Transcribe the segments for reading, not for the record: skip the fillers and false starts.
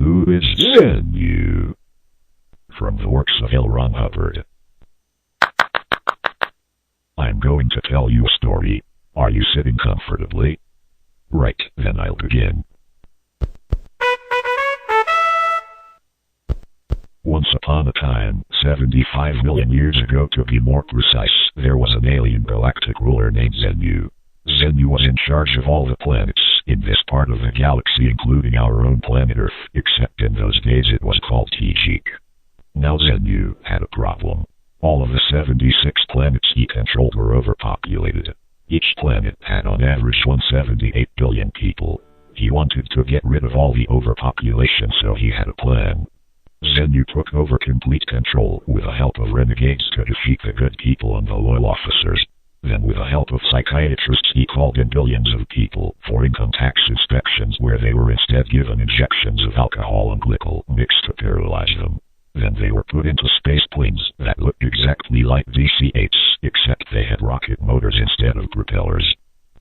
Who is Xenu? From the works of L. Ron Hubbard. I'm going to tell you a story. Are you sitting comfortably? Right, then I'll begin. Once upon a time, 75 million years ago to be more precise, there was an alien galactic ruler named Xenu. Xenu was in charge of all the planets in this part of the galaxy, including our own planet Earth, except in those days it was called Tijik. Now Xenu had a problem. All of the 76 planets he controlled were overpopulated. Each planet had on average 178 billion people. He wanted to get rid of all the overpopulation, so he had a plan. Xenu took over complete control with the help of renegades to defeat the good people and the loyal officers. Then with the help of psychiatrists he called in billions of people for income tax inspections, where they were instead given injections of alcohol and glycol mixed to paralyze them. Then they were put into space planes that looked exactly like DC-8s, except they had rocket motors instead of propellers.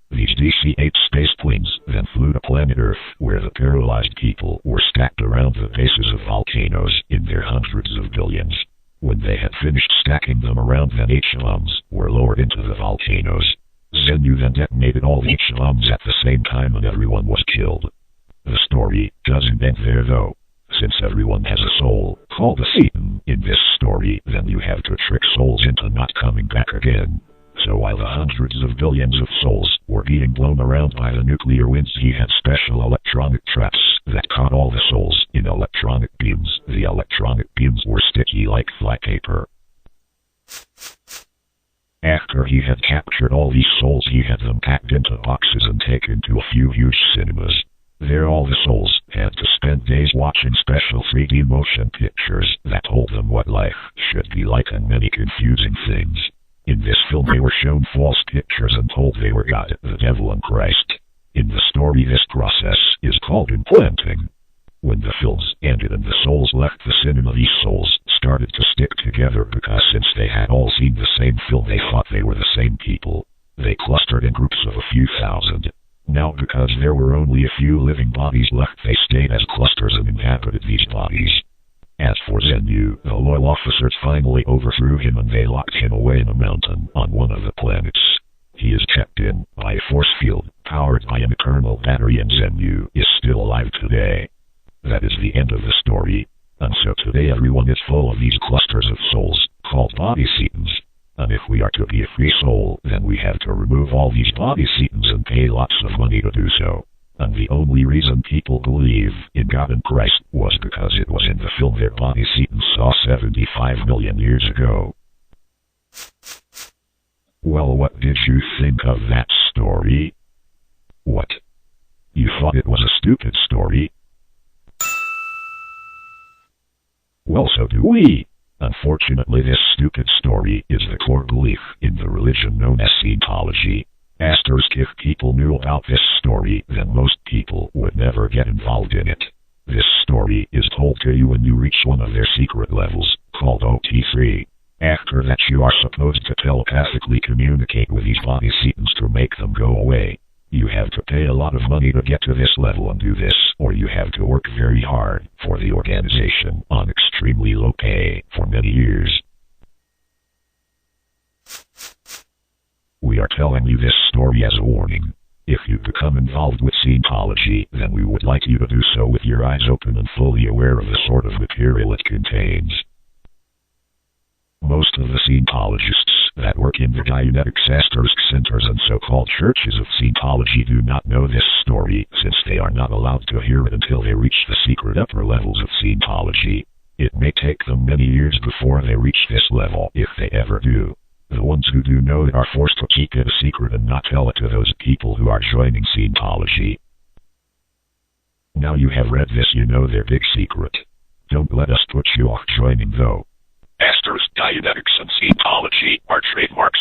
These DC-8 space planes then flew to planet Earth, where the paralyzed people were stacked around the bases of volcanoes in their hundreds of billions. When they had finished stacking them around, then echelons were lowered into the volcanoes. Xenu then detonated all the echelons at the same time and everyone was killed. The story doesn't end there though. Since everyone has a soul, called the Xenu, in this story, then you have to trick souls into not coming back again. So while the hundreds of billions of souls were being blown around by the nuclear winds, he had special electronic traps that caught all the souls in electronic beams. The electronic beams were sticky like flypaper. After he had captured all these souls, he had them packed into boxes and taken to a few huge cinemas. There all the souls had to spend days watching special 3D motion pictures that told them what life should be like and many confusing things. In this film they were shown false pictures and told they were God, the devil, and Christ. In the story this process is called implanting. When the films ended and the souls left the cinema, these souls started to stick together because since they had all seen the same film they thought they were the same people. They clustered in groups of a few thousand. Now because there were only a few living bodies left, they stayed as clusters and inhabited these bodies. As for Xenu, the loyal officers finally overthrew him and they locked him away in a mountain on one of the planets. He is kept in by a force field powered by an eternal battery, and Xenu is still alive today. That is the end of the story. And so today everyone is full of these clusters of souls called body Xenus. And if we are to be a free soul, then we have to remove all these body Xenus and pay lots of money to do so. And the only reason people believe in God and Christ was because it was in the film their body Xenus saw 75 million years ago. Well, what did you think of that story? What? You thought it was a stupid story? Well, so do we. Unfortunately, this stupid story is the core belief in the religion known as Scientology. If people knew about this story, then most people would never get involved in it. This story is told to you when you reach one of their secret levels, called OT3. After that you are supposed to telepathically communicate with these body Xenus to make them go away. You have to pay a lot of money to get to this level and do this, or you have to work very hard for the organization on extremely low pay for many years. We are telling you this story as a warning. If you become involved with Scientology, then we would like you to do so with your eyes open and fully aware of the sort of material it contains. Most of the Scientologists that work in the Dianetics Asterisk centers and so-called churches of Scientology do not know this story, since they are not allowed to hear it until they reach the secret upper levels of Scientology. It may take them many years before they reach this level, if they ever do. The ones who do know it are forced to keep it a secret and not tell it to those people who are joining Scientology. Now you have read this, you know their big secret. Don't let us put you off joining though. Asterisk, Dianetics, and Scientology are trademark